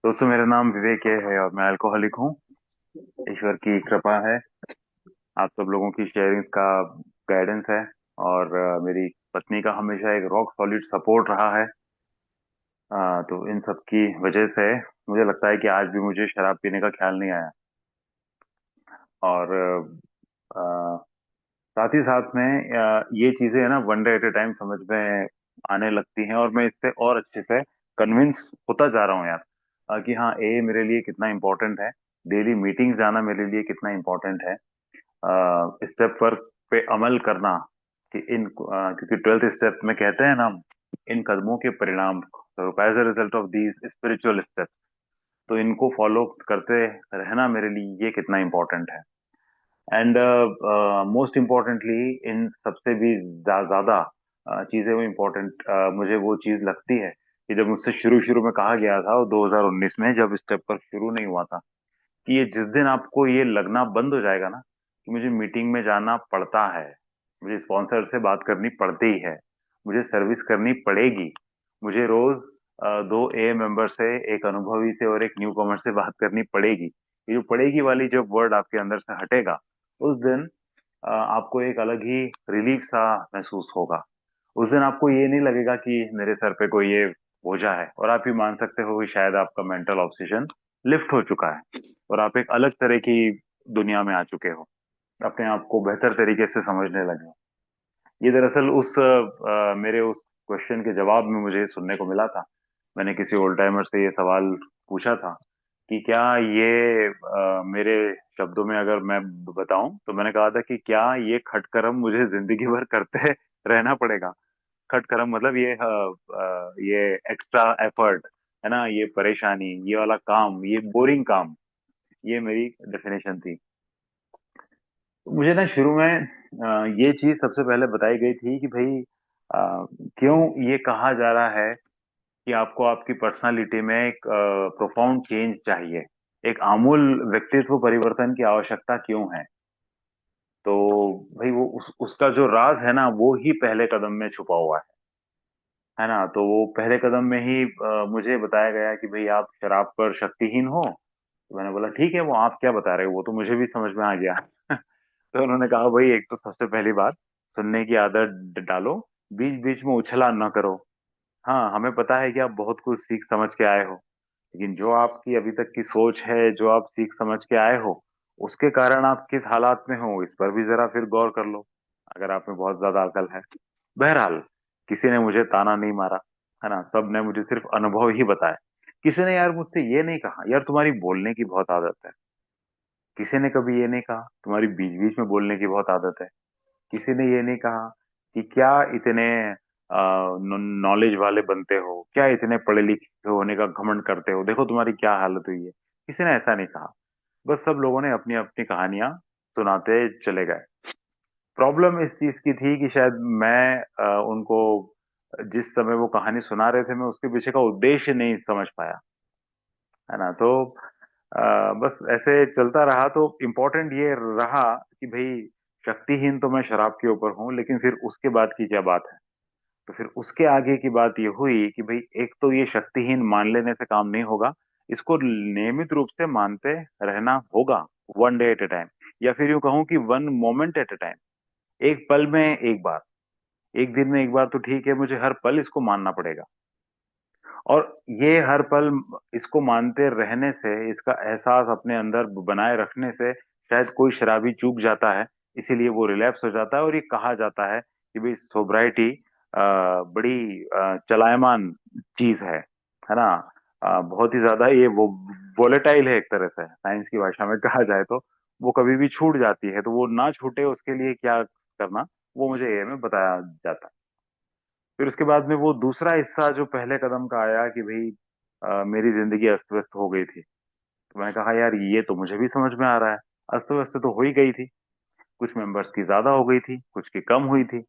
दोस्तों, मेरा नाम विवेक है और मैं अल्कोहलिक हूँ। ईश्वर की कृपा है। आप सब लोगों की शेयरिंग का गाइडेंस है। और मेरी पत्नी का हमेशा एक रॉक सॉलिड सपोर्ट रहा है। तो इन सब की वजह से मुझे लगता है कि आज भी मुझे शराब पीने का ख्याल नहीं आया। और साथ ही साथ में ये चीजें है ना, one day at A time समझ में आने लगती हैं और मैं इससे और अच्छे से कन्विंस होता जा रहा हूँ यार। कि हाँ, ए मेरे लिए कितना इम्पोर्टेंट है। डेली मीटिंग जाना मेरे लिए कितना इम्पोर्टेंट है। स्टेप वर्क पे अमल करना कि क्योंकि ट्वेल्थ स्टेप में कहते हैं ना, इन कदमों के परिणाम as a result of these spiritual step. तो इनको फॉलो करते रहना मेरे लिए ये कितना इम्पोर्टेंट है। एंड मोस्ट इम्पोर्टेंटली इन सबसे भी ज्यादा चीजें वो इम्पोर्टेंट मुझे वो चीज लगती है कि जब मुझसे शुरू शुरू में कहा गया था, वो 2019 में जब स्टेप पर शुरू नहीं हुआ था, कि ये जिस दिन आपको ये लगना बंद हो जाएगा ना कि मुझे मीटिंग में जाना पड़ता है, मुझे स्पॉन्सर से बात करनी पड़ती है, मुझे सर्विस करनी पड़ेगी, मुझे रोज दो ए मेंबर से, एक अनुभवी से और एक न्यू कमर से बात करनी पड़ेगी। ये जो पड़ेगी वाली जब वर्ड आपके अंदर से हटेगा, उस दिन आपको एक अलग ही रिलीफ सा महसूस होगा। उस दिन आपको ये नहीं लगेगा कि मेरे सर पे कोई ये बोझा है, और आप ये मान सकते हो कि शायद आपका मेंटल ऑब्सेशन लिफ्ट हो चुका है और आप एक अलग तरह की दुनिया में आ चुके हो, अपने आप को बेहतर तरीके से समझने लगे हो। ये दरअसल मेरे उस क्वेश्चन के जवाब में मुझे सुनने को मिला था। मैंने किसी ओल्ड टाइमर से ये सवाल पूछा था कि क्या ये मेरे शब्दों में अगर मैं बताऊं, तो मैंने कहा था कि क्या ये खटकर्म मुझे जिंदगी भर करते रहना पड़ेगा। खटकर्म मतलब ये एक्स्ट्रा एफर्ट है ना, ये परेशानी, ये वाला काम, ये बोरिंग काम। ये मेरी डेफिनेशन थी। मुझे ना शुरू में ये चीज सबसे पहले बताई गई थी कि भाई क्यों ये कहा जा रहा है कि आपको आपकी पर्सनालिटी में एक प्रोफाउंड चेंज चाहिए, एक आमूल व्यक्तित्व परिवर्तन की आवश्यकता क्यों है। तो भाई वो उसका जो राज है ना, वो ही पहले कदम में छुपा हुआ है ना। तो वो पहले कदम में ही मुझे बताया गया कि भाई आप शराब पर शक्तिहीन हो। तो मैंने बोला ठीक है, वो आप क्या बता रहे हो, वो तो मुझे भी समझ में आ गया। तो उन्होंने कहा भाई, एक तो सबसे पहली बात, सुनने की आदत डालो, बीच बीच में उछला न करो। हाँ, हमें पता है कि आप बहुत कुछ सीख समझ के आए हो, लेकिन जो आपकी अभी तक की सोच है, जो आप सीख समझ के आए हो, उसके कारण आप किस हालात में हो, इस पर भी जरा फिर गौर कर लो, अगर आप में बहुत ज्यादा अकल है। बहरहाल, किसी ने मुझे ताना नहीं मारा, है ना, सब ने मुझे सिर्फ अनुभव ही बताया। किसी ने यार मुझसे ये नहीं कहा यार तुम्हारी बोलने की बहुत आदत है। किसी ने कभी ये नहीं कहा तुम्हारी बीच बीच में बोलने की बहुत आदत है। किसी ने ये नहीं कहा कि क्या इतने नॉलेज वाले बनते हो, क्या इतने पढ़े लिखे होने का घमंड करते हो, देखो तुम्हारी क्या हालत हुई है। किसी ने ऐसा नहीं कहा। बस सब लोगों ने अपनी अपनी कहानियां सुनाते चले गए। प्रॉब्लम इस चीज की थी कि शायद मैं उनको जिस समय वो कहानी सुना रहे थे, मैं उसके पीछे का उद्देश्य नहीं समझ पाया, है ना। तो बस ऐसे चलता रहा। तो इम्पोर्टेंट ये रहा कि भाई, शक्तिहीन तो मैं शराब के ऊपर हूँ, लेकिन फिर उसके बाद की क्या बात है। तो फिर उसके आगे की बात ये हुई कि भाई, एक तो ये शक्तिहीन मान लेने से काम नहीं होगा, इसको नियमित रूप से मानते रहना होगा, one day at A time, या फिर यूं कहूं कि one moment at A time. एक पल में एक बार, एक दिन में एक बार तो ठीक है, मुझे हर पल इसको मानना पड़ेगा। और ये हर पल इसको मानते रहने से, इसका एहसास अपने अंदर बनाए रखने से, शायद कोई शराबी चूक जाता है, इसीलिए वो रिलैप्स हो जाता है। और ये कहा जाता है कि भाई सोब्राइटी बड़ी चलायमान चीज है ना। बहुत ही ज्यादा ये वो वोलेटाइल है, एक तरह से साइंस की भाषा में कहा जाए तो। वो कभी भी छूट जाती है, तो वो ना छूटे उसके लिए क्या करना, वो मुझे ये में बताया जाता है। फिर उसके बाद में वो दूसरा हिस्सा जो पहले कदम का आया कि भाई मेरी जिंदगी अस्त व्यस्त हो गई थी। तो मैंने कहा यार, ये तो मुझे भी समझ में आ रहा है, अस्त व्यस्त तो हो ही गई थी। कुछ मेंबर्स की ज्यादा हो गई थी, कुछ की कम हुई थी,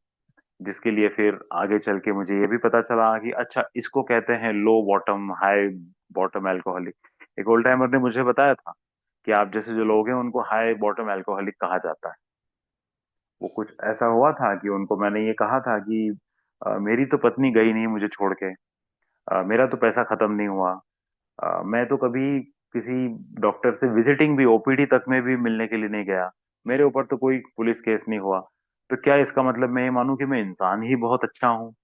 जिसके लिए फिर आगे चल के मुझे ये भी पता चला कि अच्छा, इसको कहते हैं लो बॉटम हाई बॉटम अल्कोहलिक। एक ओल्ड टाइमर ने मुझे बताया था कि आप जैसे जो लोग हैं, उनको हाई बॉटम अल्कोहलिक कहा जाता है। वो कुछ ऐसा हुआ था कि उनको मैंने ये कहा था कि मेरी तो पत्नी गई नहीं मुझे छोड़ के, मेरा तो पैसा खत्म नहीं हुआ, मैं तो कभी किसी डॉक्टर से विजिटिंग भी, ओपीडी तक में भी मिलने के लिए नहीं गया। मेरे ऊपर तो कोई पुलिस केस नहीं हुआ। तो क्या इसका मतलब मैं ये मानूं कि मैं इंसान ही बहुत अच्छा हूँ?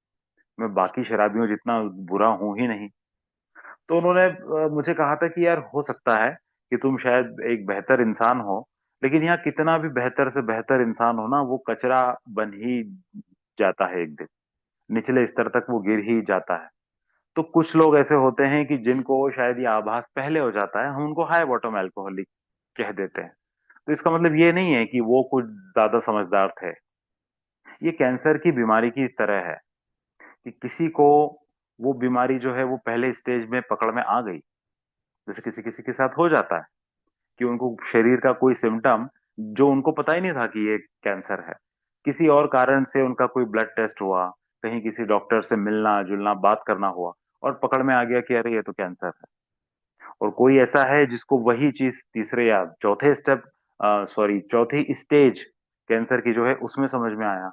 मैं बाकी शराबियों जितना बुरा हूं ही नहीं? तो उन्होंने मुझे कहा था कि यार हो सकता है कि तुम शायद एक बेहतर इंसान हो, लेकिन यहाँ कितना भी बेहतर से बेहतर इंसान हो ना, वो कचरा बन ही जाता है एक दिन। निचले स्तर तक वो गिर ही जाता है। तो कुछ लोग ऐसे होते हैं कि जिनको शायद ये आभास पहले हो जाता है, हम उनको हाई बॉटम अल्कोहलिक कह देते हैं। तो इसका मतलब ये नहीं है कि वो कुछ ज्यादा समझदार थे। ये कैंसर की बीमारी की तरह है कि किसी को वो बीमारी जो है वो पहले स्टेज में पकड़ में आ गई। जैसे किसी किसी के साथ हो जाता है कि उनको शरीर का कोई सिम्टम, जो उनको पता ही नहीं था कि ये कैंसर है, किसी और कारण से उनका कोई ब्लड टेस्ट हुआ, कहीं किसी डॉक्टर से मिलना जुलना बात करना हुआ, और पकड़ में आ गया कि अरे ये तो कैंसर है। और कोई ऐसा है जिसको वही चीज तीसरे या चौथे स्टेप, सॉरी चौथी स्टेज कैंसर की जो है उसमें समझ में आया।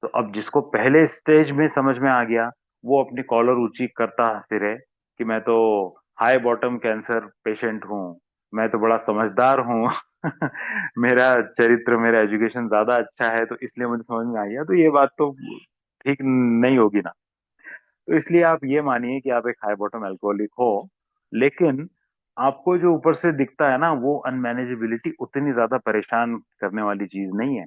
तो अब जिसको पहले स्टेज में समझ में आ गया, वो अपनी कॉलर ऊंची करता फिरे कि मैं तो हाई बॉटम कैंसर पेशेंट हूँ, मैं तो बड़ा समझदार हूँ। मेरा चरित्र, मेरा एजुकेशन ज्यादा अच्छा है, तो इसलिए मुझे समझ में आ गया। तो ये बात तो ठीक नहीं होगी ना। तो इसलिए आप ये मानिए कि आप एक हाई बॉटम अल्कोहलिक हो, लेकिन आपको जो ऊपर से दिखता है ना, वो अनमैनेजेबिलिटी उतनी ज्यादा परेशान करने वाली चीज नहीं है।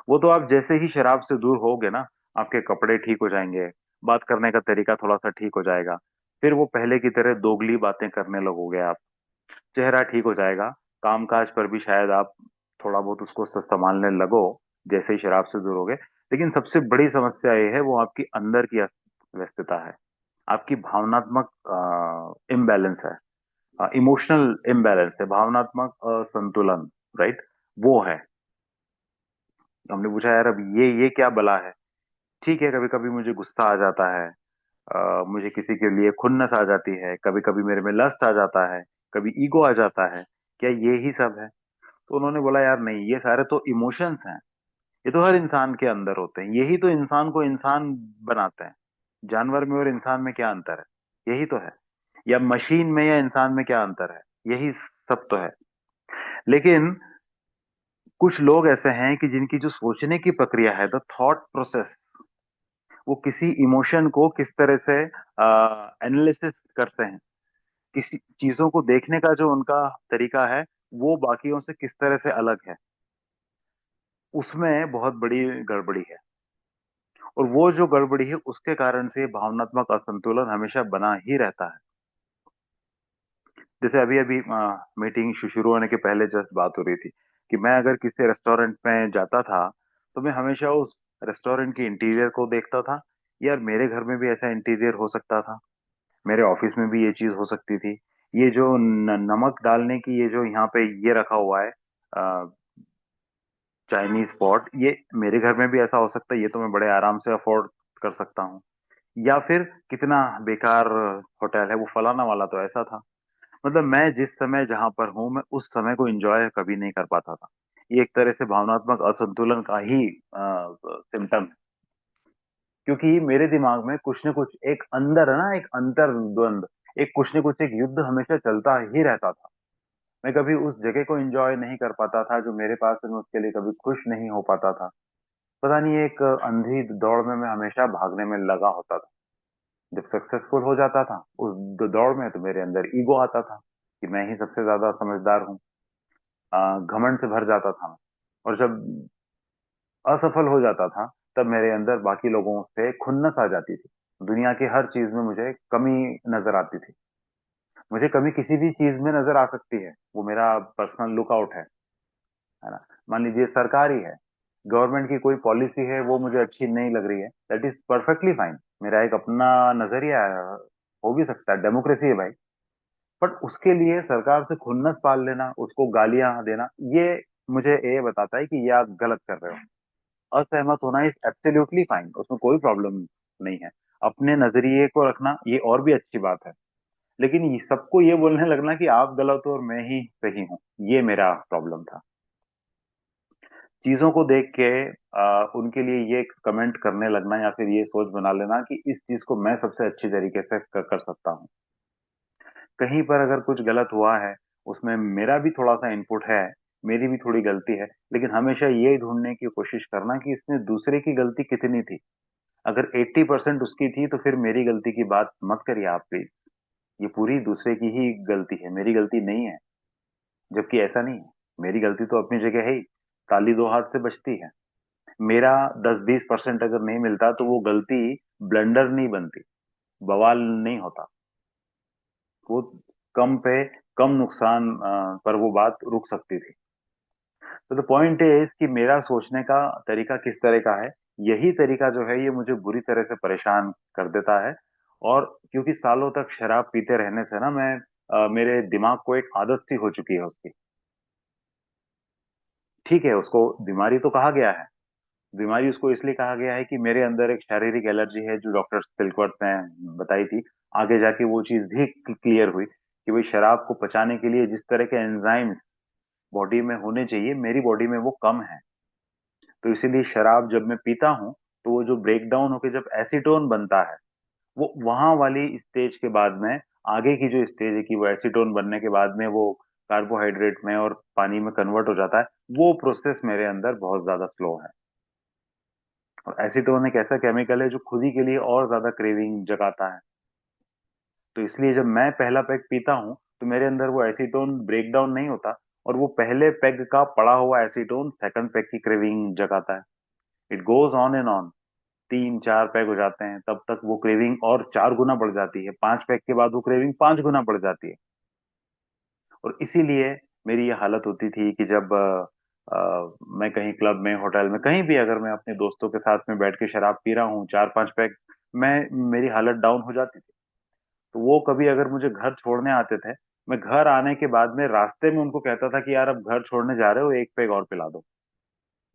वो तो आप जैसे ही शराब से दूर होगे ना, आपके कपड़े ठीक हो जाएंगे, बात करने का तरीका थोड़ा सा ठीक हो जाएगा, फिर वो पहले की तरह दोगली बातें करने लगोगे आप, चेहरा ठीक हो जाएगा, कामकाज पर भी शायद आप थोड़ा बहुत उसको संभालने लगो जैसे ही शराब से दूर होगे। लेकिन सबसे बड़ी समस्या ये है, वो आपकी अंदर की व्यस्तता है, आपकी भावनात्मक इम्बैलेंस है, इमोशनल इम्बैलेंस है, भावनात्मक असंतुलन, राइट? वो है। हमने पूछा यार अब ये क्या बला है? ठीक है, कभी कभी मुझे गुस्सा आ जाता है, मुझे किसी के लिए खुन्नस आ जाती है, कभी कभी मेरे में लस्ट आ जाता है, कभी ईगो आ जाता है। क्या ये ही सब है? तो उन्होंने बोला यार नहीं, ये सारे तो इमोशंस हैं, ये तो हर इंसान के अंदर होते हैं, यही तो इंसान को इंसान बनाते हैं। जानवर में और इंसान में क्या अंतर है? यही तो है। या मशीन में या इंसान में क्या अंतर है? यही सब तो है। लेकिन कुछ लोग ऐसे हैं कि जिनकी जो सोचने की प्रक्रिया है, द थॉट प्रोसेस, वो किसी इमोशन को किस तरह से एनालिसिस करते हैं, किसी चीजों को देखने का जो उनका तरीका है, वो बाकियों से किस तरह से अलग है, उसमें बहुत बड़ी गड़बड़ी है। और वो जो गड़बड़ी है उसके कारण से भावनात्मक असंतुलन हमेशा बना ही रहता है। जैसे अभी अभी मीटिंग शुरू होने के पहले जस्ट बात हो रही थी कि मैं अगर किसी रेस्टोरेंट में जाता था, तो मैं हमेशा उस रेस्टोरेंट के इंटीरियर को देखता था। यार मेरे घर में भी ऐसा इंटीरियर हो सकता था, मेरे ऑफिस में भी ये चीज हो सकती थी। ये जो नमक डालने की ये जो यहाँ पे ये रखा हुआ है चाइनीज पॉट, ये मेरे घर में भी ऐसा हो सकता है, ये तो मैं बड़े आराम से अफोर्ड कर सकता हूँ। या फिर कितना बेकार होटल है वो, फलाना वाला तो ऐसा था। मतलब मैं जिस समय जहां पर हूं, मैं उस समय को एंजॉय कभी नहीं कर पाता था। ये एक तरह से भावनात्मक असंतुलन का ही सिम्टम है। क्योंकि मेरे दिमाग में कुछ न कुछ एक अंदर है ना, एक अंतर द्वंद, एक कुछ न कुछ एक युद्ध हमेशा चलता ही रहता था। मैं कभी उस जगह को एंजॉय नहीं कर पाता था जो मेरे पास है, मैं उसके लिए कभी खुश नहीं हो पाता था। पता नहीं, एक अंधी दौड़ में मैं हमेशा भागने में लगा होता था। जब सक्सेसफुल हो जाता था उस दौड़ में, तो मेरे अंदर ईगो आता था कि मैं ही सबसे ज्यादा समझदार हूँ। घमंड से भर जाता था मैं। और जब असफल हो जाता था, तब मेरे अंदर बाकी लोगों से खुन्नस आ जाती थी। दुनिया की हर चीज में मुझे कमी नजर आती थी। मुझे कमी किसी भी चीज में नजर आ सकती है, वो मेरा पर्सनल लुकआउट है ना। मान लीजिए सरकारी है, गवर्नमेंट की कोई पॉलिसी है, वो मुझे अच्छी नहीं लग रही है, दैट इज परफेक्टली फाइन। मेरा एक अपना नजरिया है, हो भी सकता है, डेमोक्रेसी है भाई। बट उसके लिए सरकार से खुन्नस पाल लेना, उसको गालियां देना, ये मुझे ये बताता है कि ये आप गलत कर रहे हो। असहमत होना इज एब्सोल्युटली फाइन, उसमें कोई प्रॉब्लम नहीं है। अपने नजरिए को रखना ये और भी अच्छी बात है। लेकिन सबको ये बोलने लगना कि आप गलत हो और मैं ही सही हूँ, ये मेरा प्रॉब्लम था। चीजों को देख के उनके लिए ये कमेंट करने लगना, या फिर ये सोच बना लेना कि इस चीज को मैं सबसे अच्छी तरीके से कर सकता हूँ। कहीं पर अगर कुछ गलत हुआ है, उसमें मेरा भी थोड़ा सा इनपुट है, मेरी भी थोड़ी गलती है, लेकिन हमेशा ये ढूंढने की कोशिश करना कि इसमें दूसरे की गलती कितनी थी। अगर 80% उसकी थी तो फिर मेरी गलती की बात मत करिए आप प्लीज। ये पूरी दूसरे की ही गलती है, मेरी गलती नहीं है। जबकि ऐसा नहीं है, मेरी गलती तो अपनी जगह है ही, ताली दो हाथ से बजती है। मेरा 10-20% अगर नहीं मिलता तो वो गलती ब्लंडर नहीं बनती, बवाल नहीं होता। वो कम पे कम नुकसान पर वो बात रुक सकती थी। तो द पॉइंट इज कि मेरा सोचने का तरीका किस तरह का है, यही तरीका जो है ये मुझे बुरी तरह से परेशान कर देता है। और क्योंकि सालों तक शराब पीते रहने से ना मैं मेरे दिमाग को एक आदत सी हो चुकी है उसकी। ठीक है, उसको बीमारी तो कहा गया है। बीमारी उसको इसलिए कहा गया है कि मेरे अंदर एक शारीरिक एलर्जी है जो डॉक्टर सिलकवर्थ ने बताई थी। आगे जाके वो चीज भी क्लियर हुई कि भाई शराब को पचाने के लिए जिस तरह के एंजाइम्स बॉडी में होने चाहिए, मेरी बॉडी में वो कम है। तो इसीलिए शराब जब मैं पीता हूँ तो वो जो ब्रेक डाउन होकर जब एसीटोन बनता है, वो वहां वाली स्टेज के बाद में, आगे की जो स्टेज है कि वो एसीटोन बनने के बाद में वो कार्बोहाइड्रेट में और पानी में कन्वर्ट हो जाता है, वो प्रोसेस मेरे अंदर बहुत ज्यादा स्लो है। और एसीटोन एक ऐसा केमिकल है जो खुद ही के लिए और ज्यादा क्रेविंग जगाता है। तो इसलिए जब मैं पहला पैग पीता हूँ तो मेरे अंदर वो एसीटोन ब्रेक डाउन नहीं होता, और वो पहले पैग का पड़ा हुआ एसीटोन सेकंड पैग की क्रेविंग जगाता है। It goes on and on. 3-4 peg हो जाते हैं तब तक वो क्रेविंग और 4 गुना बढ़ जाती है, 5 पैग के बाद वो क्रेविंग 5 गुना बढ़ जाती है। और इसीलिए मेरी ये हालत होती थी कि जब मैं कहीं क्लब में, होटल में, कहीं भी अगर मैं अपने दोस्तों के साथ में बैठ के शराब पी रहा हूँ 4-5 पैग, मैं मेरी हालत डाउन हो जाती थी। तो वो कभी अगर मुझे घर छोड़ने आते थे, मैं घर आने के बाद में रास्ते में उनको कहता था कि यार अब घर छोड़ने जा रहे हो, 1 पैग और पिला दो।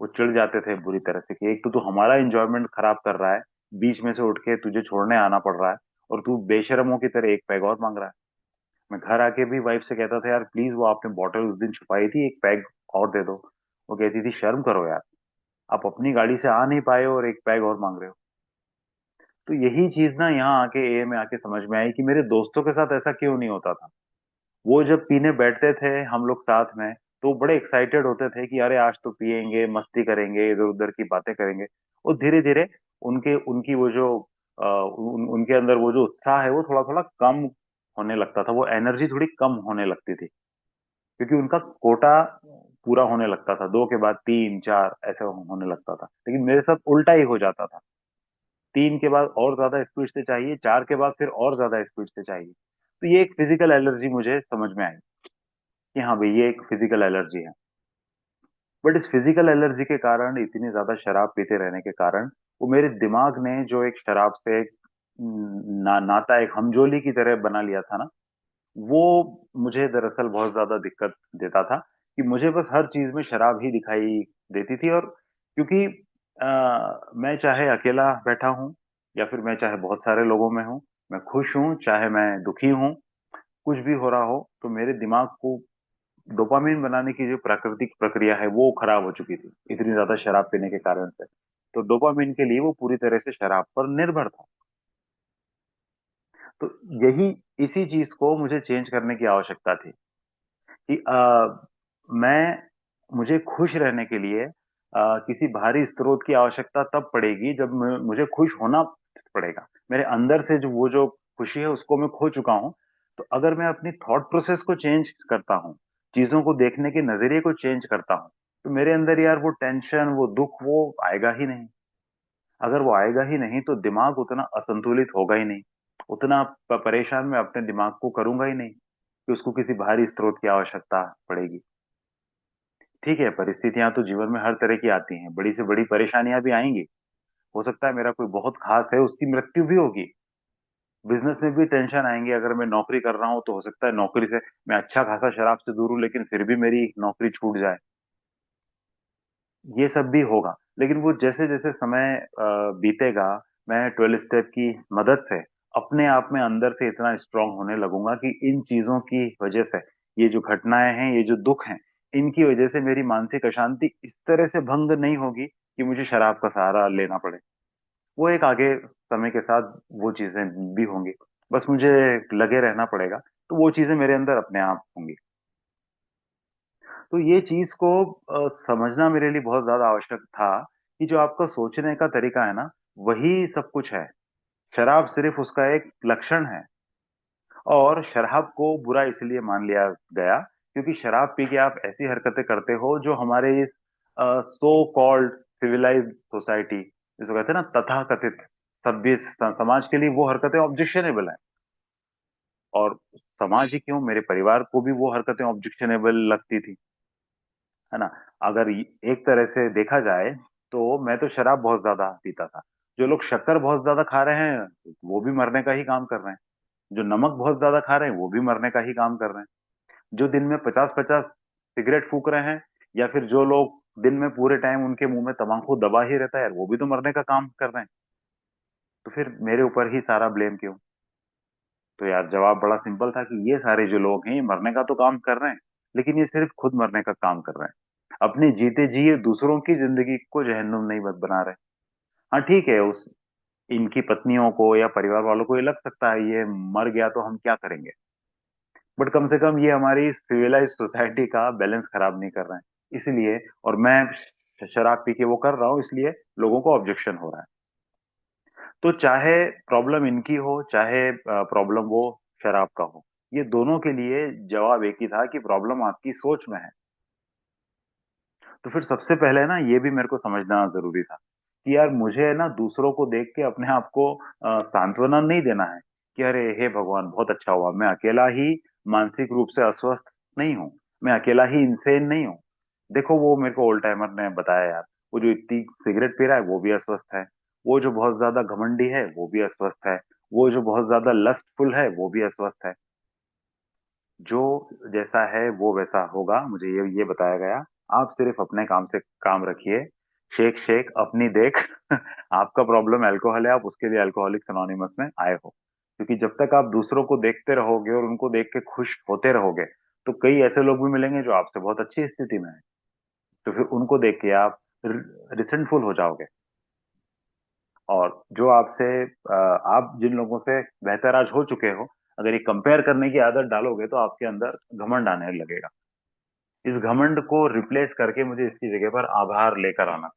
वो चिढ़ जाते थे बुरी तरह से कि एक तो तू हमारा इंजॉयमेंट खराब कर रहा है, बीच में से उठ के तुझे छोड़ने आना पड़ रहा है, और तू बेशर्मों की तरह 1 पैग और मांग रहा है। मैं घर आके भी वाइफ से कहता था यार प्लीज, वो आपने बॉटल उस दिन छुपाई थी, 1 पैग और दे दो। वो कहती थी शर्म करो यार, आप अपनी गाड़ी से आ नहीं पाए हो और 1 पैग और मांग रहे हो। तो यही चीज ना यहाँ आके ए में आके समझ में आई कि मेरे दोस्तों के साथ ऐसा क्यों नहीं होता था। वो जब पीने बैठते थे हम लोग साथ में, तो बड़े एक्साइटेड होते थे कि अरे आज तो पियेंगे, मस्ती करेंगे, इधर उधर की बातें करेंगे। और धीरे धीरे उनके उनकी वो जो उनके अंदर वो जो उत्साह है वो थोड़ा थोड़ा कम होने लगता था, वो एनर्जी थोड़ी कम होने लगती थी, क्योंकि उनका कोटा पूरा होने लगता था, 2 के बाद 3-4 ऐसे होने लगता था। लेकिन मेरे साथ उल्टा ही हो जाता था, 3 के बाद और ज्यादा स्पीड से चाहिए, 4 के बाद फिर और ज्यादा स्पीड से चाहिए। तो ये एक फिजिकल एलर्जी मुझे समझ में आई कि हाँ भाई ये एक फिजिकल एलर्जी है। बट इस फिजिकल एलर्जी के कारण, इतनी ज्यादा शराब पीते रहने के कारण, वो मेरे दिमाग ने जो एक शराब से एक नाता, एक हमजोली की तरह बना लिया था ना, वो मुझे दरअसल बहुत ज्यादा दिक्कत देता था कि मुझे बस हर चीज में शराब ही दिखाई देती थी। और क्योंकि मैं चाहे अकेला बैठा हूँ या फिर मैं चाहे बहुत सारे लोगों में हूँ, मैं खुश हूँ चाहे मैं दुखी हूँ, कुछ भी हो रहा हो, तो मेरे दिमाग को डोपामिन बनाने की जो प्राकृतिक प्रक्रिया है वो खराब हो चुकी थी इतनी ज्यादा शराब पीने के कारण से। तो डोपामिन के लिए वो पूरी तरह से शराब पर निर्भर था। तो यही, इसी चीज को मुझे चेंज करने की आवश्यकता थी कि मैं मुझे खुश रहने के लिए किसी बाहरी स्रोत की आवश्यकता तब पड़ेगी जब मुझे खुश होना पड़ेगा। मेरे अंदर से जो वो जो खुशी है उसको मैं खो चुका हूँ। तो अगर मैं अपनी थॉट प्रोसेस को चेंज करता हूँ, चीजों को देखने के नजरिए को चेंज करता हूँ, तो मेरे अंदर यार वो टेंशन, वो दुख, वो आएगा ही नहीं। अगर वो आएगा ही नहीं तो दिमाग उतना असंतुलित होगा ही नहीं, उतना परेशान मैं अपने दिमाग को करूंगा ही नहीं कि उसको किसी बाहरी स्रोत की आवश्यकता पड़ेगी। ठीक है, परिस्थितियां तो जीवन में हर तरह की आती हैं, बड़ी से बड़ी परेशानियां भी आएंगी। हो सकता है मेरा कोई बहुत खास है उसकी मृत्यु भी होगी। बिजनेस में भी टेंशन आएंगे, अगर मैं नौकरी कर रहा हूँ तो हो सकता है नौकरी से मैं अच्छा खासा शराब से दूर हूँ लेकिन फिर भी मेरी नौकरी छूट जाए। ये सब भी होगा। लेकिन वो जैसे जैसे समय बीतेगा, मैं 12 स्टेप की मदद से अपने आप में अंदर से इतना स्ट्रांग होने लगूंगा कि इन चीजों की वजह से, ये जो घटनाएं हैं, ये जो दुख हैं, इनकी वजह से मेरी मानसिक अशांति इस तरह से भंग नहीं होगी कि मुझे शराब का सहारा लेना पड़े। वो एक आगे समय के साथ वो चीजें भी होंगी। बस मुझे लगे रहना पड़ेगा तो वो चीजें मेरे अंदर अपने आप होंगी। तो ये चीज को समझना मेरे लिए बहुत ज्यादा आवश्यक था कि जो आपका सोचने का तरीका है ना, वही सब कुछ है। शराब सिर्फ उसका एक लक्षण है। और शराब को बुरा इसलिए मान लिया गया क्योंकि शराब पी के आप ऐसी हरकतें करते हो जो हमारे इस सो कॉल्ड सिविलाइज्ड सोसाइटी, जिसको कहते हैं ना तथाकथित सभ्य समाज के लिए वो हरकतें ऑब्जेक्शनेबल हैं। और समाज ही क्यों, मेरे परिवार को भी वो हरकतें ऑब्जेक्शनेबल लगती थी, है ना। अगर एक तरह से देखा जाए तो मैं तो शराब बहुत ज्यादा पीता था। जो लोग शक्कर बहुत ज्यादा खा रहे हैं वो भी मरने का ही काम कर रहे हैं। जो नमक बहुत ज्यादा खा रहे हैं वो भी मरने का ही काम कर रहे हैं। जो दिन में 50-50 सिगरेट फूक रहे हैं, या फिर जो लोग दिन में पूरे टाइम उनके मुंह में तंबाकू दबा ही रहता है यार, वो भी तो मरने का काम कर रहे हैं। तो फिर मेरे ऊपर ही सारा ब्लेम क्यों? तो यार जवाब बड़ा सिंपल था कि ये सारे जो लोग हैं ये मरने का तो काम कर रहे हैं, लेकिन ये सिर्फ खुद मरने का काम कर रहे हैं। अपने जीते जी ये दूसरों की जिंदगी को जहन्नुम नहीं बना रहे। हाँ ठीक है, उस इनकी पत्नियों को या परिवार वालों को ये लग सकता है ये मर गया तो हम क्या करेंगे, बट कम से कम ये हमारी सिविलाइज सोसाइटी का बैलेंस खराब नहीं कर रहे हैं इसलिए। और मैं शराब पी के वो कर रहा हूँ इसलिए लोगों को ऑब्जेक्शन हो रहा है। तो चाहे प्रॉब्लम इनकी हो, चाहे प्रॉब्लम वो शराब का हो, ये दोनों के लिए जवाब एक ही था कि प्रॉब्लम आपकी सोच में है। तो फिर सबसे पहले ना ये भी मेरे को समझना जरूरी था कि यार मुझे ना दूसरों को देख के अपने आप को सांत्वना नहीं देना है कि अरे हे भगवान बहुत अच्छा हुआ, मैं अकेला ही मानसिक रूप से अस्वस्थ नहीं हूँ, मैं अकेला ही इंसेन नहीं हूँ। देखो वो मेरे को ओल्ड टाइमर ने बताया यार, वो जो इतनी सिगरेट पी रहा है वो भी अस्वस्थ है, वो जो बहुत ज्यादा घमंडी है वो भी अस्वस्थ है, वो जो बहुत ज्यादा लस्टफुल है वो भी अस्वस्थ है। जो जैसा है वो वैसा होगा, मुझे ये बताया गया। आप सिर्फ अपने काम से काम रखिए। शेख शेख अपनी देख। आपका प्रॉब्लम अल्कोहल है, आप उसके लिए अल्कोहलिक्स अनोनिमस में आए हो, क्योंकि जब तक आप दूसरों को देखते रहोगे और उनको देख के खुश होते रहोगे तो कई ऐसे लोग भी मिलेंगे जो आपसे बहुत अच्छी स्थिति में है। तो फिर उनको देख के आप रिसेंटफुल हो जाओगे। और जो आपसे आप जिन लोगों से बेहतर आज हो चुके हो, अगर ये कंपेयर करने की आदत डालोगे तो आपके अंदर घमंड आने लगेगा। इस घमंड को रिप्लेस करके मुझे इसकी जगह पर आभार लेकर आना।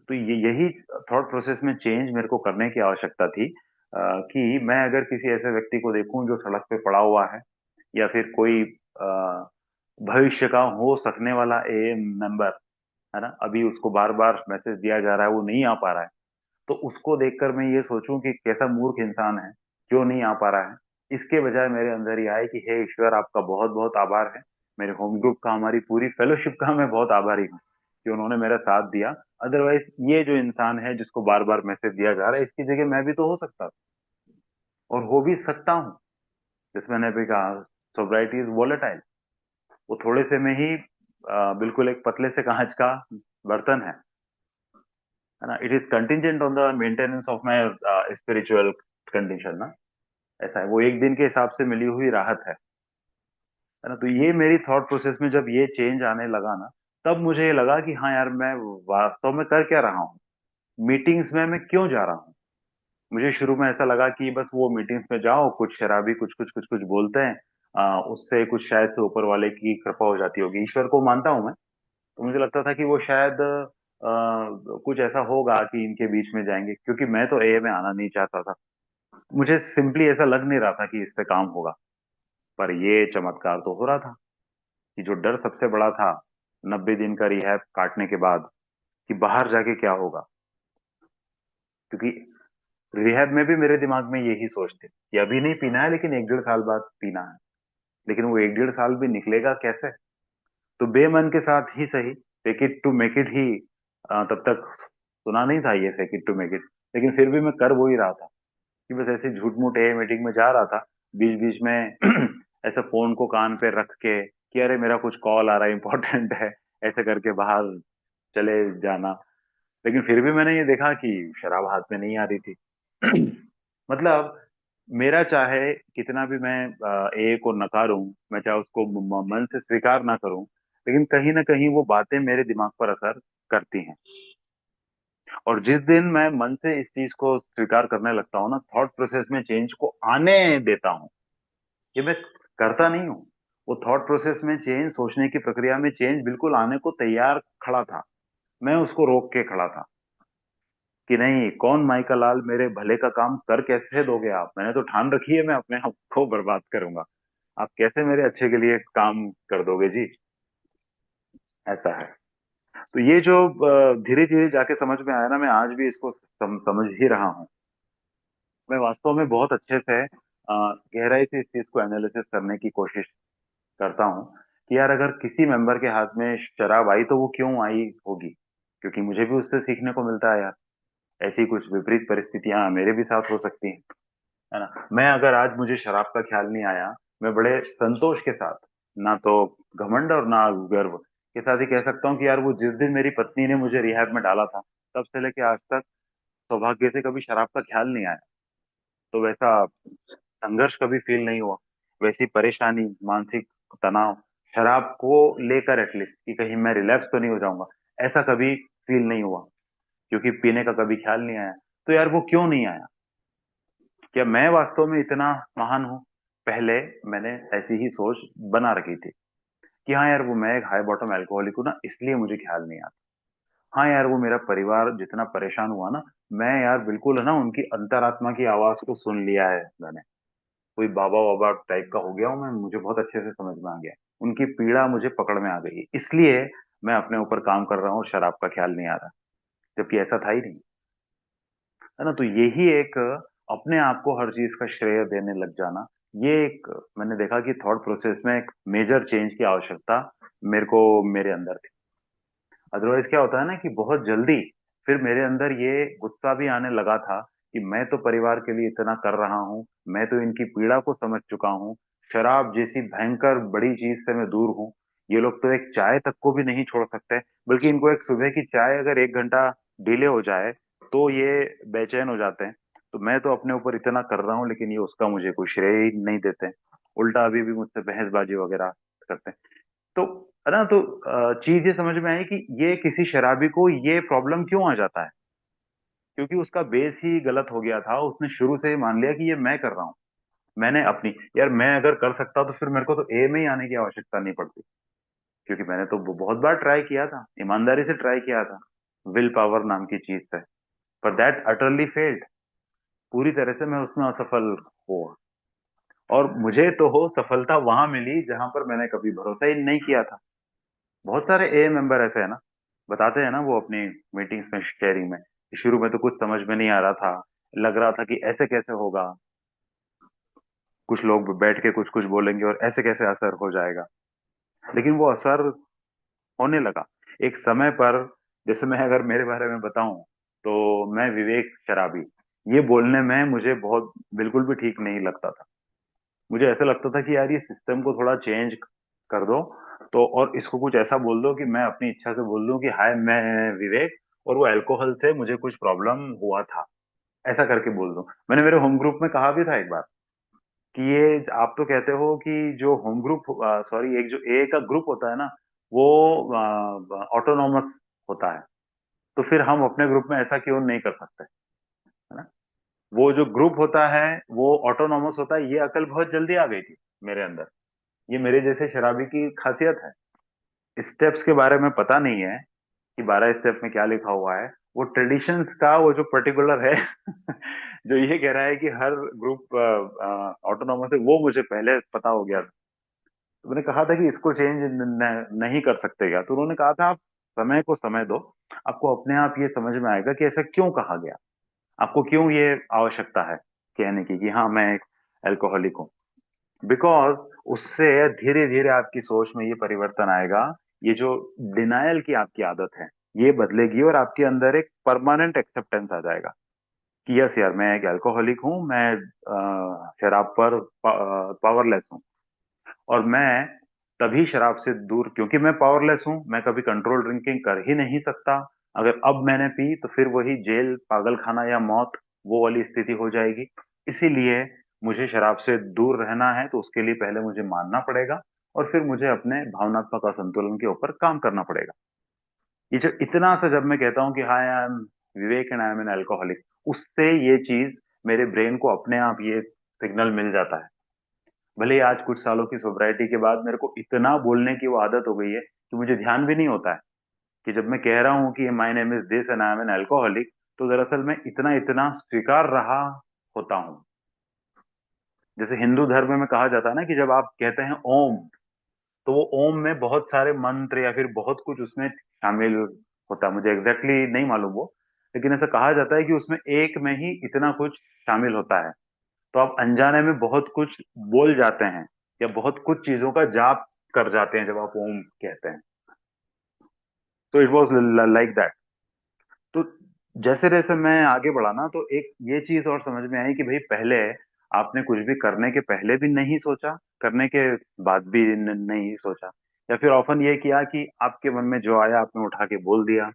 तो ये यही थॉट प्रोसेस में चेंज मेरे को करने की आवश्यकता थी। कि मैं अगर किसी ऐसे व्यक्ति को देखूं जो सड़क पे पड़ा हुआ है, या फिर कोई भविष्य का हो सकने वाला एएम मेंबर, है ना, अभी उसको बार बार मैसेज दिया जा रहा है वो नहीं आ पा रहा है, तो उसको देखकर मैं ये सोचूं कि कैसा मूर्ख इंसान है, क्यों नहीं आ पा रहा है। इसके बजाय मेरे अंदर ये आए कि हे ईश्वर आपका बहुत बहुत आभार है, मेरे होम ग्रुप का, हमारी पूरी फेलोशिप का मैं बहुत आभारी हूँ कि उन्होंने मेरा साथ दिया। अदरवाइज ये जो इंसान है जिसको बार बार मैसेज दिया जा रहा है, इसकी जगह मैं भी तो हो सकता था और हो भी सकता हूँ। जिसमें मैंने भी कहा सोब्राइटी इज वोलेटाइल। वो थोड़े से में ही बिल्कुल एक पतले से कांच का बर्तन है ना। It is contingent on the maintenance of my spiritual condition ना। ऐसा है, वो एक दिन के हिसाब से मिली हुई राहत है ना। तो ये मेरी थॉट प्रोसेस में जब ये चेंज आने लगा ना, तब मुझे ये लगा कि हाँ यार मैं वास्तव में कर क्या रहा हूँ, मीटिंग्स में मैं क्यों जा रहा हूँ। मुझे शुरू में ऐसा लगा कि बस वो मीटिंग्स में जाओ, कुछ शराबी कुछ कुछ कुछ कुछ बोलते हैं, उससे कुछ शायद से ऊपर वाले की कृपा हो जाती होगी। ईश्वर को मानता हूँ मैं, तो मुझे लगता था कि वो शायद कुछ ऐसा होगा कि इनके बीच में जाएंगे, क्योंकि मैं तो ए में आना नहीं चाहता था। मुझे सिंपली ऐसा लग नहीं रहा था कि इससे काम होगा। पर ये चमत्कार तो हो रहा था कि जो डर सबसे बड़ा था 90 दिन का रिहैब काटने के बाद, कि बाहर जाके क्या होगा, क्योंकि रिहैब में भी मेरे दिमाग में यही सोच थी कि अभी नहीं पीना है लेकिन 1-1.5 साल बाद पीना है। लेकिन वो 1-1.5 साल भी निकलेगा कैसे? तो बेमन के साथ ही सही, fake it to make it ही तब तक सुना नहीं था ये fake it to make it, लेकिन फिर भी मैं कर वो ही रहा था कि बस ऐसे झूठ मूठ ए मीटिंग में जा रहा था। बीच बीच में ऐसे फोन को कान पे रख के कि अरे मेरा कुछ कॉल आ रहा है इंपॉर्टेंट है, ऐसे करके बाहर चले जाना। लेकिन फिर भी मैंने ये देखा कि शराब हाथ में नहीं आ रही थी। मतलब मेरा चाहे कितना भी मैं ए को नकारूं, मैं चाहे उसको मन से स्वीकार ना करूं, लेकिन कहीं ना कहीं वो बातें मेरे दिमाग पर असर करती हैं। और जिस दिन मैं मन से इस चीज को स्वीकार करने लगता हूँ ना, थॉट प्रोसेस में चेंज को आने देता हूँ, ये मैं करता नहीं हूँ। वो थॉट प्रोसेस में चेंज, सोचने की प्रक्रिया में चेंज बिल्कुल आने को तैयार खड़ा था। मैं उसको रोक के खड़ा था कि नहीं, कौन माइका लाल, मेरे भले का काम कर कैसे दोगे आप? मैंने तो ठान रखी है, मैं अपने आप को बर्बाद करूंगा। आप कैसे मेरे अच्छे के लिए काम कर दोगे जी? ऐसा है। तो ये जो धीरे धीरे जाके समझ में आया ना, मैं आज भी इसको समझ ही रहा हूँ। मैं वास्तव में बहुत अच्छे से गहराई से इस चीज को एनालिसिस करने की कोशिश करता हूँ कि यार, अगर किसी मेंबर के हाथ में शराब आई तो वो क्यों आई होगी? क्योंकि मुझे भी उससे सीखने को मिलता है यार। ऐसी कुछ विपरीत परिस्थितियां मेरे भी साथ हो सकती हैं, है ना? मैं अगर आज मुझे शराब का ख्याल नहीं आया, मैं बड़े संतोष के साथ, ना तो घमंड और ना गर्व के साथ ही कह सकता हूँ कि यार, वो जिस दिन मेरी पत्नी ने मुझे रिहैब में डाला था, तब से लेके आज तक सौभाग्य से कभी शराब का ख्याल नहीं आया। तो वैसा संघर्ष कभी फील नहीं हुआ, वैसी परेशानी, मानसिक तनाव शराब को लेकर एटलीस्ट, कि कहीं मैं रिलैप्स तो नहीं हो जाऊंगा, ऐसा कभी फील नहीं हुआ। क्योंकि पीने का कभी ख्याल नहीं आया। तो यार, वो क्यों नहीं आया? क्या मैं वास्तव में इतना महान हूँ? पहले मैंने ऐसी ही सोच बना रखी थी कि हाँ यार, वो मैं एक हाई बॉटम अल्कोहलिक हूँ ना, इसलिए मुझे ख्याल नहीं आता। हाँ यार, वो मेरा परिवार जितना परेशान हुआ ना, मैं यार बिल्कुल है ना, उनकी अंतरात्मा की आवाज को सुन लिया है मैंने। कोई बाबा वाबा टाइप का हो गया हूँ मैं, मुझे बहुत अच्छे से समझ में आ गया। उनकी पीड़ा मुझे पकड़ में आ गई, इसलिए मैं अपने ऊपर काम कर रहा हूँ और शराब का ख्याल नहीं आ रहा, जबकि ऐसा था ही नहीं। है ना? तो यही एक अपने आप को हर चीज का श्रेय देने लग जाना, ये एक मैंने देखा कि थॉट प्रोसेस में एक मेजर चेंज की आवश्यकता मेरे को मेरे अंदर थी। अदरवाइज क्या होता है ना कि बहुत जल्दी फिर मेरे अंदर ये गुस्सा भी आने लगा था कि मैं तो परिवार के लिए इतना कर रहा हूँ, मैं तो इनकी पीड़ा को समझ चुका हूँ, शराब जैसी भयंकर बड़ी चीज से मैं दूर हूँ। ये लोग तो एक चाय तक को भी नहीं छोड़ सकते, बल्कि इनको एक सुबह की चाय अगर 1 घंटा डिले हो जाए तो ये बेचैन हो जाते हैं। तो मैं तो अपने ऊपर इतना कर रहा हूँ, लेकिन ये उसका मुझे कोई श्रेय ही नहीं देते, उल्टा अभी भी मुझसे बहसबाजी वगैरह करते हैं। तो है ना? तो चीज ये समझ में आई कि ये किसी शराबी को ये प्रॉब्लम क्यों आ जाता है, क्योंकि उसका बेस ही गलत हो गया था। उसने शुरू से ही मान लिया कि ये मैं कर रहा हूँ। मैंने अपनी, यार मैं अगर कर सकता तो फिर मेरे को तो ए में ही आने की आवश्यकता नहीं पड़ती। क्योंकि मैंने तो बहुत बार ट्राई किया था, ईमानदारी से ट्राई किया था, विल पावर नाम की चीज से, पर दैट अटरली फेल्ड। पूरी तरह से मैं उसमें असफल हुआ। और मुझे तो हो सफलता वहां मिली जहां पर मैंने कभी भरोसा ही नहीं किया था। बहुत सारे ए मेंबर ऐसे है ना, बताते हैं ना वो अपनी मीटिंग्स में, शेयरिंग में, कि शुरू में तो कुछ समझ में नहीं आ रहा था, लग रहा था कि ऐसे कैसे होगा, कुछ लोग बैठ के कुछ कुछ बोलेंगे और ऐसे कैसे असर हो जाएगा। लेकिन वो असर होने लगा एक समय पर। जैसे मैं अगर मेरे बारे में बताऊं, तो मैं विवेक शराबी, ये बोलने में मुझे बहुत बिल्कुल भी ठीक नहीं लगता था। मुझे ऐसा लगता था कि यार, ये सिस्टम को थोड़ा चेंज कर दो, तो और इसको कुछ ऐसा बोल दो कि मैं अपनी इच्छा से बोल दूं कि हाय, मैं विवेक, और वो अल्कोहल से मुझे कुछ प्रॉब्लम हुआ था, ऐसा करके बोल दूं। मैंने मेरे होम ग्रुप में कहा भी था एक बार कि ये आप तो कहते हो कि जो होम ग्रुप, सॉरी, एक जो ए का ग्रुप होता है ना, वो ऑटोनॉमस होता है, तो फिर हम अपने ग्रुप में ऐसा क्यों नहीं कर सकते? है ना? वो जो ग्रुप होता है वो ऑटोनॉमस होता है, ये अकल बहुत जल्दी आ गई थी मेरे अंदर। ये मेरे जैसे शराबी की खासियत है। स्टेप्स के बारे में पता नहीं है कि 12 स्टेप में क्या लिखा हुआ है। वो ट्रेडिशंस का वो जो पर्टिकुलर है जो ये कह रहा है कि हर ग्रुप ऑटोनॉमस है, वो मुझे पहले पता हो गया था। तो मैंने कहा था कि इसको चेंज नहीं कर सकते क्या? तो उन्होंने कहा था, आप समय को समय दो, आपको अपने आप ये समझ में आएगा कि ऐसा क्यों कहा गया, आपको क्यों ये आवश्यकता है कहने की कि हाँ, मैं एक अल्कोहलिक हूँ। बिकॉज उससे धीरे धीरे आपकी सोच में ये परिवर्तन आएगा। ये जो डिनायल की आपकी आदत है, ये बदलेगी और आपके अंदर एक परमानेंट एक्सेप्टेंस आ जाएगा कि यस यार, मैं एक अल्कोहलिक हूँ, मैं शराब पर पावरलेस हूँ। और मैं तभी शराब से दूर, क्योंकि मैं पावरलेस हूँ, मैं कभी कंट्रोल ड्रिंकिंग कर ही नहीं सकता। अगर अब मैंने पी तो फिर वही जेल, पागल खाना या मौत, वो वाली स्थिति हो जाएगी। इसीलिए मुझे शराब से दूर रहना है, तो उसके लिए पहले मुझे मानना पड़ेगा, और फिर मुझे अपने भावनात्मक असंतुलन के ऊपर काम करना पड़ेगा। ये जो इतना सा जब मैं कहता हूँ कि hi, I am Vivek and I am an alcoholic, उससे ये चीज मेरे ब्रेन को अपने आप ये सिग्नल मिल जाता है। भले ही आज कुछ सालों की सोब्राइटी के बाद मेरे को इतना बोलने की वो आदत हो गई है कि मुझे ध्यान भी नहीं होता है कि जब मैं कह रहा हूँ कि my name is this and I am an alcoholic, तो दरअसल मैं इतना इतना स्वीकार रहा होता हूँ। जैसे हिंदू धर्म में कहा जाता है ना कि जब आप कहते हैं ओम, तो वो ओम में बहुत सारे मंत्र या फिर बहुत कुछ उसमें शामिल होता है। मुझे एग्जैक्टली exactly नहीं मालूम वो, लेकिन ऐसा कहा जाता है कि उसमें एक में ही इतना कुछ शामिल होता है। तो आप अनजाने में बहुत कुछ बोल जाते हैं या बहुत कुछ चीजों का जाप कर जाते हैं जब आप ओम कहते हैं। तो इट वॉज लाइक दैट। तो जैसे जैसे मैं आगे बढ़ा ना, तो एक ये चीज और समझ में आई कि भाई पहले आपने कुछ भी करने के पहले भी नहीं सोचा, करने के बाद भी नहीं सोचा, या फिर ऑफन ये किया कि आपके मन में जो आया आपने उठा के बोल दिया,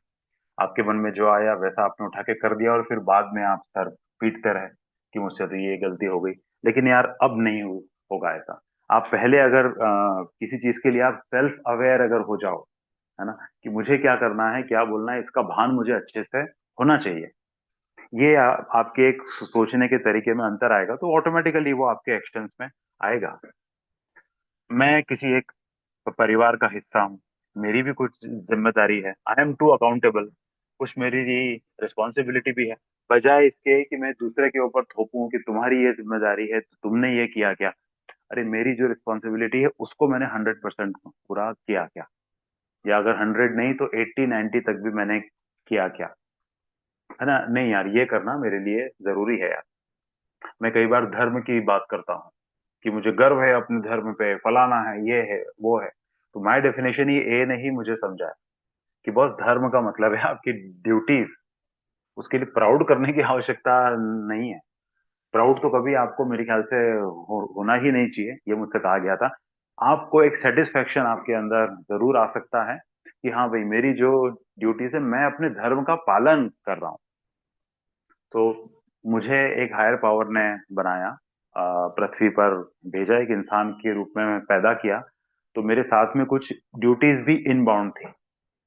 आपके मन में जो आया वैसा आपने उठा के कर दिया, और फिर बाद में आप सर पीटते रहे कि मुझसे तो ये गलती हो गई। लेकिन यार अब नहीं होगा ऐसा। आप पहले अगर किसी चीज के लिए आप सेल्फ अवेयर अगर हो जाओ, है ना, कि मुझे क्या करना है क्या बोलना है इसका भान मुझे अच्छे से होना चाहिए, ये आपके एक सोचने के तरीके में अंतर आएगा, तो ऑटोमेटिकली वो आपके एक्शंस में आएगा। मैं किसी एक परिवार का हिस्सा हूँ, मेरी भी कुछ जिम्मेदारी है, आई एम टू अकाउंटेबल, कुछ मेरी रिस्पॉन्सिबिलिटी भी है। बजाय इसके कि मैं दूसरे के ऊपर थोपूं कि तुम्हारी ये जिम्मेदारी है तो तुमने ये किया क्या, अरे मेरी जो रिस्पॉन्सिबिलिटी है उसको मैंने 100% पूरा किया क्या, या अगर 100 नहीं तो 80-90 तक भी मैंने किया क्या, है ना। नहीं यार, ये करना मेरे लिए जरूरी है यार। मैं कई बार धर्म की बात करता हूँ कि मुझे गर्व है अपने धर्म पे, फलाना है, ये है वो है। तो माय डेफिनेशन ये ए नहीं मुझे समझा है कि बस धर्म का मतलब है आपकी ड्यूटीज, उसके लिए प्राउड करने की आवश्यकता नहीं है। प्राउड तो कभी आपको मेरे ख्याल से होना ही नहीं चाहिए, ये मुझसे कहा गया था। आपको एक सेटिस्फेक्शन आपके अंदर जरूर आ सकता है कि हाँ भाई मेरी जो ड्यूटीज है मैं अपने धर्म का पालन कर रहा हूँ। तो मुझे एक हायर पावर ने बनाया, पृथ्वी पर भेजा, एक इंसान के रूप में पैदा किया, तो मेरे साथ में कुछ ड्यूटीज भी इनबाउंड थी,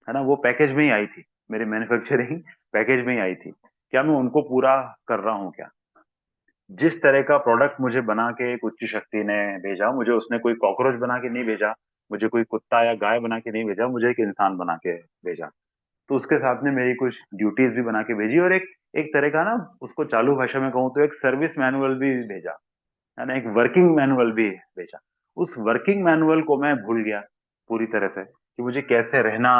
है ना, वो पैकेज में ही आई थी, मेरे मैन्युफैक्चरिंग पैकेज में ही आई थी। क्या मैं उनको पूरा कर रहा हूँ क्या? जिस तरह का प्रोडक्ट मुझे बना के एक उच्च शक्ति ने भेजा, मुझे उसने कोई कॉकरोच बना के नहीं भेजा, मुझे कोई कुत्ता या गाय बना के नहीं भेजा, मुझे एक इंसान बना के भेजा। तो उसके साथ में मेरी कुछ ड्यूटीज भी बना के भेजी, और एक एक तरह का ना, उसको चालू भाषा में कहूँ तो एक सर्विस मैनुअल भी भेजा, है ना, एक वर्किंग मैनुअल भी भेजा। उस वर्किंग मैनुअल को मैं भूल गया पूरी तरह से कि मुझे कैसे रहना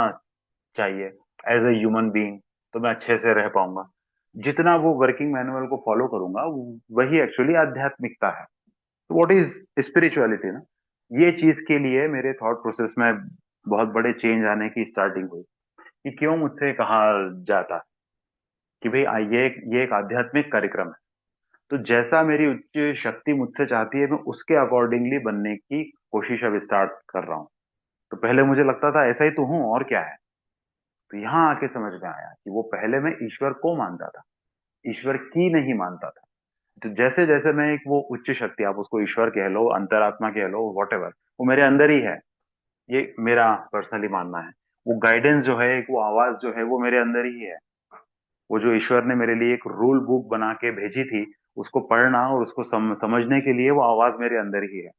चाहिए एज ए ह्यूमन बीइंग, तो मैं अच्छे से रह पाऊंगा। जितना वो वर्किंग मैनुअल को फॉलो करूंगा वही एक्चुअली आध्यात्मिकता है। तो व्हाट इज स्पिरिचुअलिटी ना, ये चीज के लिए मेरे थॉट प्रोसेस में बहुत बड़े चेंज आने की स्टार्टिंग हुई कि क्यों मुझसे कहा जाता है कि भाई ये एक आध्यात्मिक कार्यक्रम है, तो जैसा मेरी उच्च शक्ति मुझसे चाहती है मैं उसके अकॉर्डिंगली बनने की कोशिश अब स्टार्ट कर रहा हूँ। तो पहले मुझे लगता था ऐसा ही तो हूँ और क्या है। तो यहाँ आके समझ में आया कि वो पहले मैं ईश्वर को मानता था, ईश्वर की नहीं मानता था। तो जैसे जैसे मैं एक वो उच्च शक्ति, आप उसको ईश्वर कह लो, अंतरात्मा कह लो, वॉट एवर, वो मेरे अंदर ही है, ये मेरा पर्सनली मानना है। वो गाइडेंस जो है, एक वो आवाज जो है, वो मेरे अंदर ही है। वो जो ईश्वर ने मेरे लिए एक रूल बुक बना के भेजी थी, उसको पढ़ना और उसको समझने के लिए वो आवाज मेरे अंदर ही है।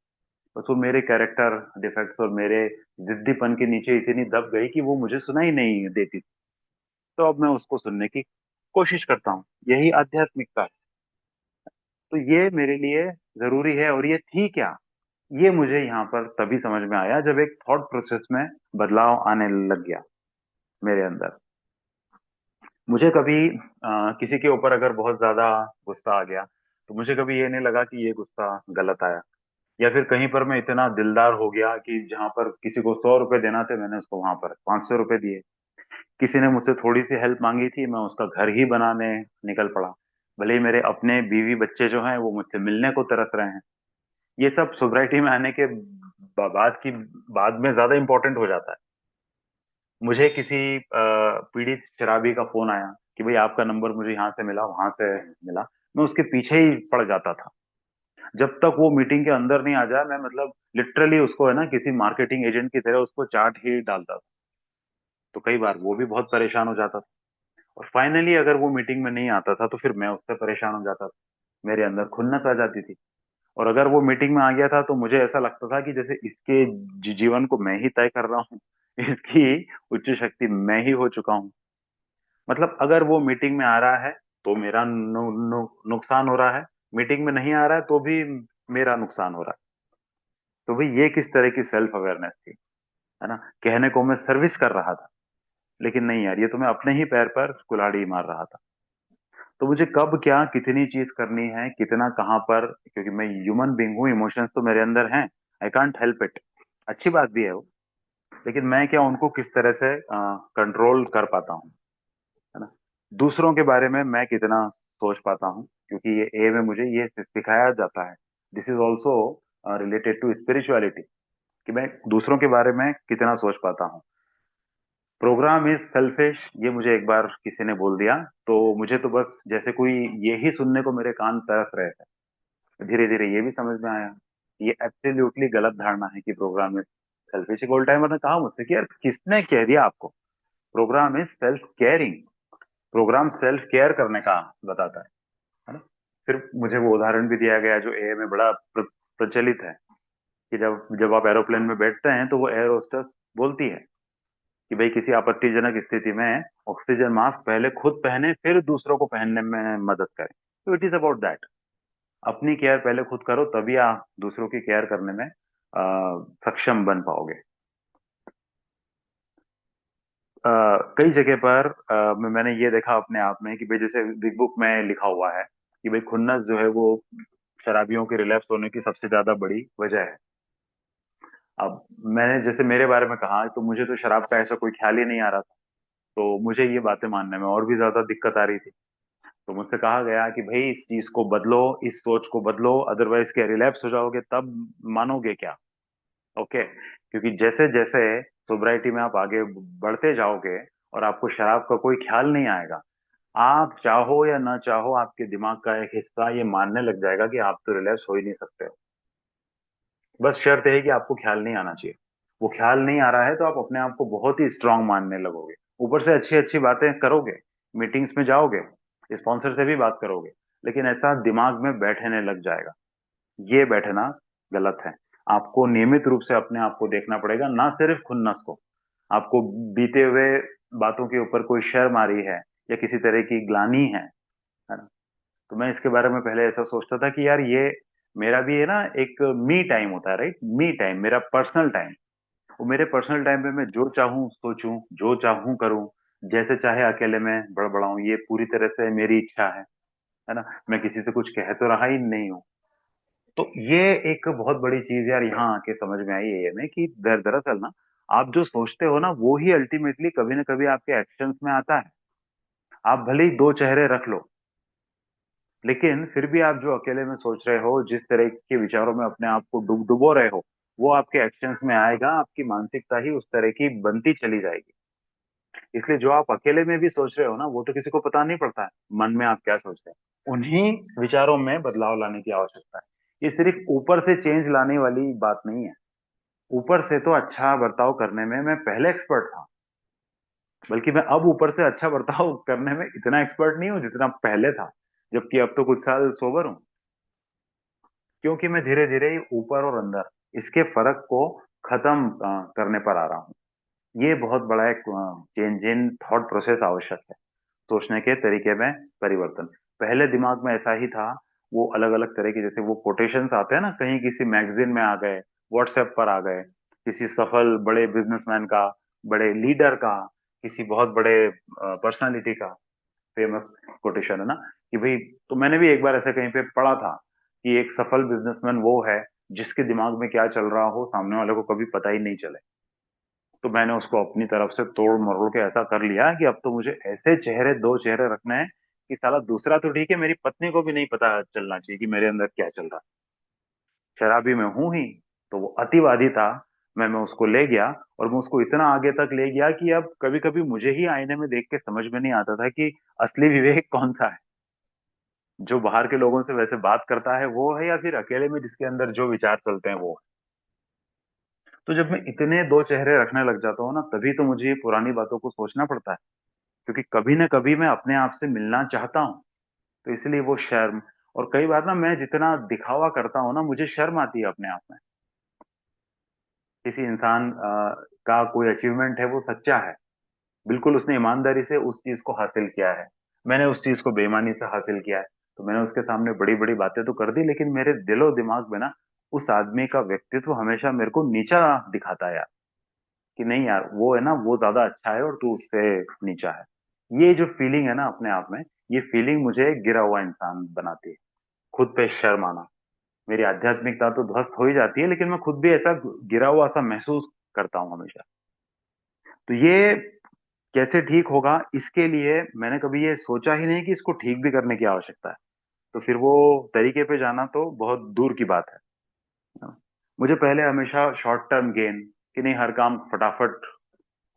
बस वो मेरे कैरेक्टर डिफेक्ट्स और मेरे जिद्दीपन के नीचे इतनी दब गई कि वो मुझे सुनाई नहीं देती। तो अब मैं उसको सुनने की कोशिश करता हूँ, यही आध्यात्मिकता है। तो ये मेरे लिए जरूरी है, और ये थी क्या, ये मुझे यहाँ पर तभी समझ में आया जब एक थॉट प्रोसेस में बदलाव आने लग गया मेरे अंदर। मुझे कभी किसी के ऊपर अगर बहुत ज्यादा गुस्सा आ गया, तो मुझे कभी ये नहीं लगा कि ये गुस्सा गलत आया, या फिर कहीं पर मैं इतना दिलदार हो गया कि जहां पर किसी को 100 रुपए देना थे मैंने उसको वहां पर 500 रुपए दिए। किसी ने मुझसे थोड़ी सी हेल्प मांगी थी, मैं उसका घर ही बनाने निकल पड़ा। भले ही मेरे अपने बीवी बच्चे जो हैं वो मुझसे मिलने को तरस रहे हैं। ये सब सोसाइटी में आने के बाद में ज्यादा इंपॉर्टेंट हो जाता है। मुझे किसी पीड़ित शराबी का फोन आया कि भाई आपका नंबर मुझे यहाँ से मिला वहां से मिला, मैं उसके पीछे ही पड़ जाता था। जब तक वो मीटिंग के अंदर नहीं आ जाए, मैं मतलब लिटरली उसको, है ना, किसी मार्केटिंग एजेंट की तरह उसको चाट ही डालता था। तो कई बार वो भी बहुत परेशान हो जाता था, और फाइनली अगर वो मीटिंग में नहीं आता था तो फिर मैं उससे परेशान हो जाता था, मेरे अंदर खुन्नस आ जाती थी। और अगर वो मीटिंग में आ गया था तो मुझे ऐसा लगता था कि जैसे इसके जीवन को मैं ही तय कर रहा हूँ। इसकी उच्च शक्ति मैं ही हो चुका हूँ। मतलब अगर वो मीटिंग में आ रहा है तो मेरा नुकसान हो रहा है, मीटिंग में नहीं आ रहा है तो भी मेरा नुकसान हो रहा है। तो भाई ये किस तरह की सेल्फ अवेयरनेस थी, है ना? कहने को मैं सर्विस कर रहा था, लेकिन नहीं यार, ये तो मैं अपने ही पैर पर कुल्हाड़ी मार रहा था। तो मुझे कब क्या कितनी चीज करनी है, कितना कहाँ पर, क्योंकि मैं ह्यूमन बींग हूँ, इमोशंस तो मेरे अंदर हैं। I can't help it. अच्छी बात भी है वो, लेकिन मैं क्या उनको किस तरह से कंट्रोल कर पाता हूँ, है ना? दूसरों के बारे में मैं कितना सोच पाता हूँ, क्योंकि ये ए में मुझे ये सिखाया जाता है। This is also related to spirituality, कि मैं दूसरों के बारे में कितना सोच पाता हूँ। प्रोग्राम इज सेल्फिश, ये मुझे एक बार किसी ने बोल दिया, तो मुझे तो बस जैसे कोई ये ही सुनने को मेरे कान तरस रहे थे, धीरे धीरे ये भी समझ में आया। ये एब्सोल्युटली गलत धारणा है कि program is selfish. Gold timer ने कहा मुझसे कि यार किसने कह दिया आपको, program is self caring. Program self care करने का बताता है ना? फिर मुझे वो उदाहरण भी दिया गया जो ए में बड़ा प्रचलित है, कि जब जब आप एरोप्लेन में बैठते हैं तो वो एयर होस्टेस बोलती है कि भाई किसी आपत्तिजनक स्थिति में ऑक्सीजन मास्क पहले खुद पहने फिर दूसरों को पहनने में मदद करें। तो इट इज अबाउट दैट। अपनी केयर पहले खुद करो, तभी आप दूसरों की केयर करने में सक्षम बन पाओगे। कई जगह पर मैंने ये देखा अपने आप में कि भाई जैसे बिग बुक में लिखा हुआ है कि भाई खुन्नस जो है वो शराबियों के रिलैप्स होने की सबसे ज्यादा बड़ी वजह है। अब मैंने जैसे मेरे बारे में कहा तो मुझे तो शराब का ऐसा कोई ख्याल ही नहीं आ रहा था, तो मुझे ये बातें मानने में और भी ज्यादा दिक्कत आ रही थी। तो मुझसे कहा गया कि भाई इस चीज को बदलो, इस सोच को बदलो, अदरवाइज क्या रिलैप्स हो जाओगे, तब मानोगे क्या? ओके, क्योंकि जैसे जैसे सोब्राइटी में आप आगे बढ़ते जाओगे और आपको शराब का कोई ख्याल नहीं आएगा, आप चाहो या ना चाहो आपके दिमाग का एक हिस्सा ये मानने लग जाएगा कि आप तो रिलैप्स हो ही नहीं सकते हो। बस शर्त है कि आपको ख्याल नहीं आना चाहिए। वो ख्याल नहीं आ रहा है तो आप अपने आप को बहुत ही स्ट्रांग मानने लगोगे। ऊपर से अच्छी अच्छी बातें करोगे, मीटिंग्स में जाओगे, स्पॉन्सर से भी बात करोगे, लेकिन ऐसा दिमाग में बैठने लग जाएगा। ये बैठना गलत है। आपको नियमित रूप से अपने आप को देखना पड़ेगा, ना सिर्फ खुन्नस को। आपको बीते हुए बातों के ऊपर कोई शर्म आ रही है या किसी तरह की ग्लानि है ना? तो मैं इसके बारे में पहले ऐसा सोचता था कि यार ये मेरा भी है ना, एक मी टाइम होता है, राइट? मी टाइम, मेरा पर्सनल टाइम। वो मेरे पर्सनल टाइम पे मैं जो चाहूँ सोचूं, जो चाहूँ करूँ, जैसे चाहे अकेले में बड़बड़ाऊं, ये पूरी तरह से मेरी इच्छा है ना? मैं किसी से कुछ कह तो रहा ही नहीं हूँ। तो ये एक बहुत बड़ी चीज यार यहाँ आके समझ में आई है में कि दरअसल ना, आप जो सोचते हो ना वो ही अल्टीमेटली कभी ना कभी आपके एक्शंस में आता है। आप भले ही दो चेहरे रख लो, लेकिन फिर भी आप जो अकेले में सोच रहे हो, जिस तरह के विचारों में अपने आप को डुबो रहे हो, वो आपके एक्शंस में आएगा। आपकी मानसिकता ही उस तरह की बनती चली जाएगी। इसलिए जो आप अकेले में भी सोच रहे हो ना, वो तो किसी को पता नहीं पड़ता है मन में आप क्या सोच रहे हैं। उन्हीं विचारों में बदलाव लाने की आवश्यकता है। ये सिर्फ ऊपर से चेंज लाने वाली बात नहीं है। ऊपर से तो अच्छा बर्ताव करने में मैं पहले एक्सपर्ट था, बल्कि मैं अब ऊपर से अच्छा बर्ताव करने में इतना एक्सपर्ट नहीं हूँ जितना पहले था, जबकि अब तो कुछ साल सोबर हूँ। क्योंकि मैं धीरे धीरे ऊपर और अंदर इसके फर्क को खत्म करने पर आ रहा हूँ। ये बहुत बड़ा एक चेंज इन थॉट प्रोसेस आवश्यक है। सोचने के तरीके में परिवर्तन। पहले दिमाग में ऐसा ही था, वो अलग अलग तरह के, जैसे वो कोटेशंस आते हैं ना, कहीं किसी मैगजीन में आ गए, व्हाट्सएप पर आ गए, किसी सफल बड़े बिजनेसमैन का, बड़े लीडर का, किसी बहुत बड़े पर्सनालिटी का फेमस कोटेशन है ना, कि भाई, तो मैंने भी एक बार ऐसे कहीं पे पढ़ा था कि एक सफल बिजनेसमैन वो है जिसके दिमाग में क्या चल रहा हो सामने वाले को कभी पता ही नहीं चले। तो मैंने उसको अपनी तरफ से तोड़ मरोड़ के ऐसा कर लिया कि अब तो मुझे ऐसे चेहरे, दो चेहरे रखने हैं कि साला दूसरा तो ठीक है, मेरी पत्नी को भी नहीं पता चलना चाहिए कि मेरे अंदर क्या चल रहा है। शराबी मैं हूं ही, तो वो अतिवादी था, मैं उसको ले गया। और मैं उसको इतना आगे तक ले गया कि अब कभी कभी मुझे ही आईने में देख के समझ में नहीं आता था कि असली विवेक कौन सा है, जो बाहर के लोगों से वैसे बात करता है वो है, या फिर अकेले में जिसके अंदर जो विचार चलते हैं वो है। तो जब मैं इतने दो चेहरे रखने लग जाता हूँ ना, तभी तो मुझे ये पुरानी बातों को सोचना पड़ता है, क्योंकि कभी ना कभी मैं अपने आप से मिलना चाहता हूँ। तो इसलिए वो शर्म, और कई बार ना मैं जितना दिखावा करता हूँ ना, मुझे शर्म आती है अपने आप में। किसी इंसान का कोई अचीवमेंट है, वो सच्चा है, बिल्कुल उसने ईमानदारी से उस चीज को हासिल किया है, मैंने उस चीज को बेईमानी से हासिल किया है, तो मैंने उसके सामने बड़ी बड़ी बातें तो कर दी, लेकिन मेरे दिलो दिमाग में ना उस आदमी का व्यक्तित्व हमेशा मेरे को नीचा दिखाता है यार, कि नहीं यार, वो है ना, वो ज्यादा अच्छा है और तू उससे नीचा है। ये जो फीलिंग है ना अपने आप में, ये फीलिंग मुझे गिरा हुआ इंसान बनाती है। खुद पे शर्म आना, मेरी आध्यात्मिकता तो ध्वस्त हो ही जाती है, लेकिन मैं खुद भी ऐसा गिरा हुआ सा महसूस करता हूँ हमेशा। तो ये कैसे ठीक होगा, इसके लिए मैंने कभी ये सोचा ही नहीं कि इसको ठीक भी करने की आवश्यकता है। तो फिर वो तरीके पे जाना तो बहुत दूर की बात है। मुझे पहले हमेशा शॉर्ट टर्म गेन, कि नहीं हर काम फटाफट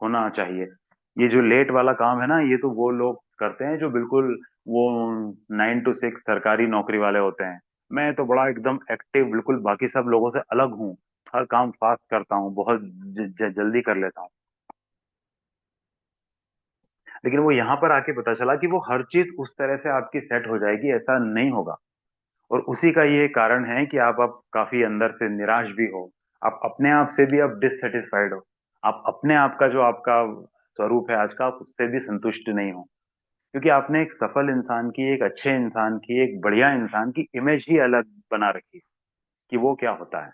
होना चाहिए। ये जो लेट वाला काम है ना, ये तो वो लोग करते हैं जो बिल्कुल वो 9 to 6 सरकारी नौकरी वाले होते हैं। मैं तो बड़ा एकदम एक्टिव, बिल्कुल बाकी सब लोगों से अलग हूँ। हर काम फास्ट करता हूँ, बहुत जल्दी कर लेता हूँ। लेकिन वो यहाँ पर आके पता चला कि वो हर चीज उस तरह से आपकी सेट हो जाएगी, ऐसा नहीं होगा। और उसी का ये कारण है कि आप अब काफी अंदर से निराश भी हो, आप अपने आप से भी अब डिससेटिस्फाइड हो, आप अपने आप का जो आपका स्वरूप है आज का, आप उससे भी संतुष्ट नहीं हो। क्योंकि आपने एक सफल इंसान की, एक अच्छे इंसान की, एक बढ़िया इंसान की इमेज ही अलग बना रखी है कि वो क्या होता है।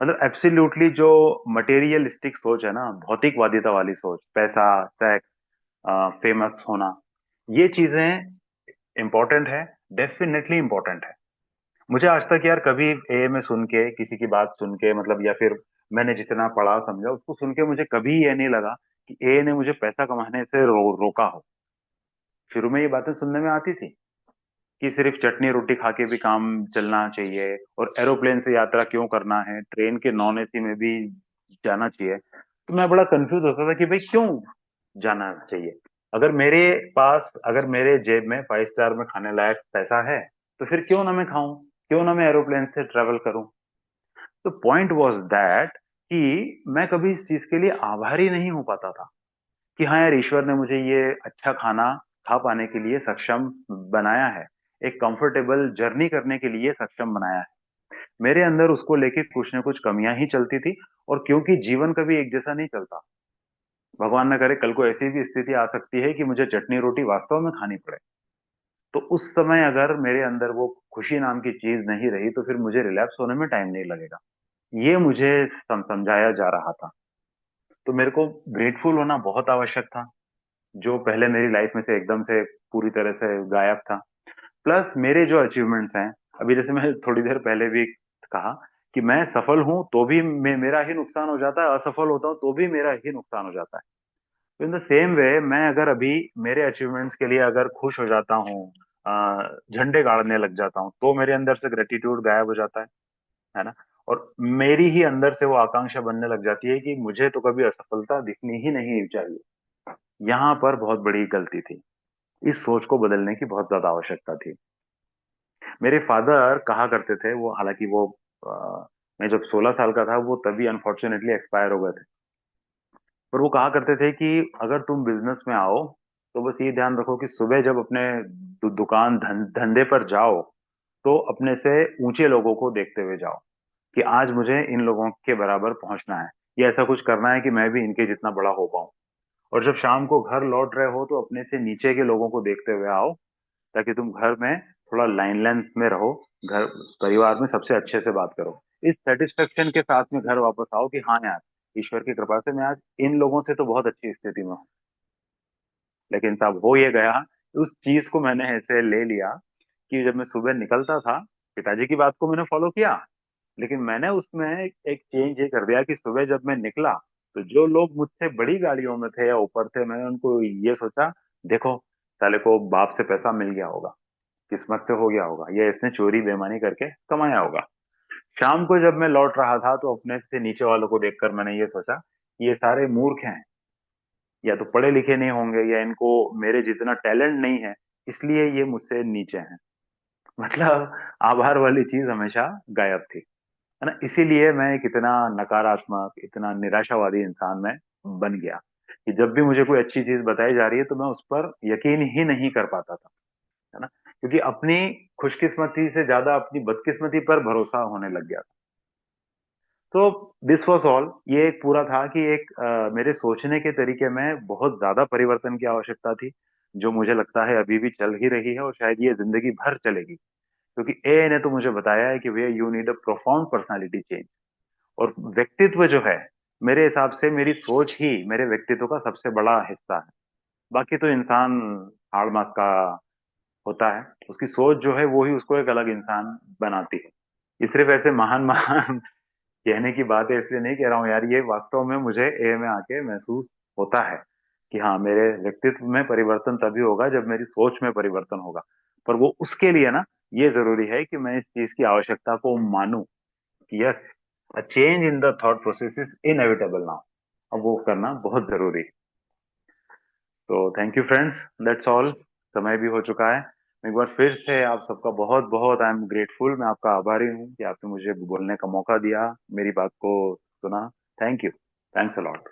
मतलब एब्सोल्युटली जो मटेरियलिस्टिक सोच है ना, भौतिकवादिता वाली सोच, पैसा, सेक्स, फेमस होना, ये चीजें इंपॉर्टेंट है, डेफिनेटली इंपॉर्टेंट है। मुझे आज तक यार कभी ए में सुन के, किसी की बात सुन के, मतलब या फिर मैंने जितना पढ़ा समझा उसको सुन के, मुझे कभी ये नहीं लगा कि ए ने मुझे पैसा कमाने से रोका हो। शुरू में ये बातें सुनने में आती थी कि सिर्फ चटनी रोटी खा के भी काम चलना चाहिए, और एरोप्लेन से यात्रा क्यों करना है, ट्रेन के नॉन एसी में भी जाना चाहिए। तो मैं बड़ा कंफ्यूज होता था कि भाई क्यों जाना चाहिए। अगर मेरे जेब में 5 स्टार में खाने लायक पैसा है, तो फिर क्यों ना मैं खाऊं, क्यों ना मैं एरोप्लेन से ट्रेवल करूं। तो पॉइंट वॉज दैट कि मैं कभी इस चीज के लिए आभारी नहीं हो पाता था कि हाँ यार, ईश्वर ने मुझे ये अच्छा खाना खा पाने के लिए सक्षम बनाया है, एक कंफर्टेबल जर्नी करने के लिए सक्षम बनाया है। मेरे अंदर उसको लेके कुछ ना कुछ कमियां ही चलती थी। और क्योंकि जीवन कभी एक जैसा नहीं चलता, भगवान न करे कल को ऐसी भी स्थिति आ सकती है कि मुझे चटनी रोटी वास्तव में खानी पड़े, तो उस समय अगर मेरे अंदर वो खुशी नाम की चीज नहीं रही, तो फिर मुझे रिलैप्स होने में टाइम नहीं लगेगा। ये मुझे समझाया जा रहा था। तो मेरे को ग्रेटफुल होना बहुत आवश्यक था, जो पहले मेरी लाइफ में से एकदम से पूरी तरह से गायब था। प्लस मेरे जो अचीवमेंट्स हैं, अभी जैसे मैं थोड़ी देर पहले भी कहा कि मैं सफल हूं तो भी मेरा ही नुकसान हो जाता है, असफल होता हूं तो भी मेरा ही नुकसान हो जाता है। तो इन द सेम वे, मैं अगर अभी मेरे अचीवमेंट्स के लिए अगर खुश हो जाता हूँ, झंडे गाड़ने लग जाता हूँ, तो मेरे अंदर से ग्रेटिट्यूड गायब हो जाता है ना। और मेरी ही अंदर से वो आकांक्षा बनने लग जाती है कि मुझे तो कभी असफलता दिखनी ही नहीं चाहिए। यहाँ पर बहुत बड़ी गलती थी, इस सोच को बदलने की बहुत ज्यादा आवश्यकता थी। मेरे फादर कहा करते थे, वो हालांकि वो मैं जब 16 साल का था, वो तभी अनफॉर्चुनेटली एक्सपायर हो गए थे। पर वो कहा करते थे कि अगर तुम बिजनेस में आओ, तो बस ये ध्यान रखो कि सुबह जब अपने दुकान धंधे पर जाओ, तो अपने से ऊंचे लोगों को देखते हुए जाओ, कि आज मुझे इन लोगों के बराबर पहुंचना है, या ऐसा कुछ करना है कि मैं भी इनके जितना बड़ा हो पाऊं। और जब शाम को घर लौट रहे हो, तो अपने से नीचे के लोगों को देखते हुए आओ, ताकि तुम घर में थोड़ा लाइन लेंथ में रहो, घर परिवार में सबसे अच्छे से बात करो, इस सेटिस्फेक्शन के साथ में घर वापस आओ कि हाँ यार, ईश्वर की कृपा से मैं आज इन लोगों से तो बहुत अच्छी स्थिति में हूँ। लेकिन साहब हो ये गया, उस चीज को मैंने ऐसे ले लिया कि जब मैं सुबह निकलता था, पिताजी की बात को मैंने फॉलो किया, लेकिन मैंने उसमें एक चेंज ये कर दिया कि सुबह जब मैं निकला, तो जो लोग मुझसे बड़ी गाड़ियों में थे या ऊपर थे, मैंने उनको ये सोचा, देखो साले को बाप से पैसा मिल गया होगा, किस्मत से हो गया होगा, या इसने चोरी बेईमानी करके कमाया होगा। शाम को जब मैं लौट रहा था, तो अपने से नीचे वालों को देखकर मैंने ये सोचा कि ये सारे मूर्ख हैं, या तो पढ़े लिखे नहीं होंगे, या इनको मेरे जितना टैलेंट नहीं है, इसलिए ये मुझसे नीचे हैं। मतलब आभार वाली चीज हमेशा गायब थी, है ना। इसीलिए मैं एक इतना नकारात्मक, इतना निराशावादी इंसान में बन गया कि जब भी मुझे कोई अच्छी चीज बताई जा रही है, तो मैं उस पर यकीन ही नहीं कर पाता था, है ना। क्योंकि अपनी खुशकिस्मती से ज्यादा अपनी बदकिस्मती पर भरोसा होने लग गया। तो दिस वॉज ऑल, ये एक पूरा था कि एक मेरे सोचने के तरीके में बहुत ज्यादा परिवर्तन की आवश्यकता थी, जो मुझे लगता है अभी भी चल ही रही है और शायद ये जिंदगी भर चलेगी। क्योंकि ए ने तो मुझे बताया है कि भैया you need a profound personality change. और व्यक्तित्व जो है, मेरे हिसाब से मेरी सोच ही मेरे व्यक्तित्व का सबसे बड़ा हिस्सा है। बाकी तो इंसान हाड़ मास का होता है, उसकी सोच जो है वो ही उसको एक अलग इंसान बनाती है। ये सिर्फ ऐसे महान महान कहने की बात है इसलिए नहीं कह रहा हूँ यार, ये वास्तव में मुझे ए में आके महसूस होता है कि हाँ, मेरे व्यक्तित्व में परिवर्तन तभी होगा जब मेरी सोच में परिवर्तन होगा। पर वो उसके लिए ना, ये जरूरी है कि मैं इस चीज की आवश्यकता को मानूं कि yes, a change in the thought process is inevitable now. अब वो करना बहुत जरूरी है। तो thank you friends, that's all. समय भी हो चुका है। एक बार फिर से आप सबका बहुत बहुत आई एम ग्रेटफुल, मैं आपका आभारी हूँ कि आपने मुझे बोलने का मौका दिया, मेरी बात को सुना। Thank you. Thanks a lot.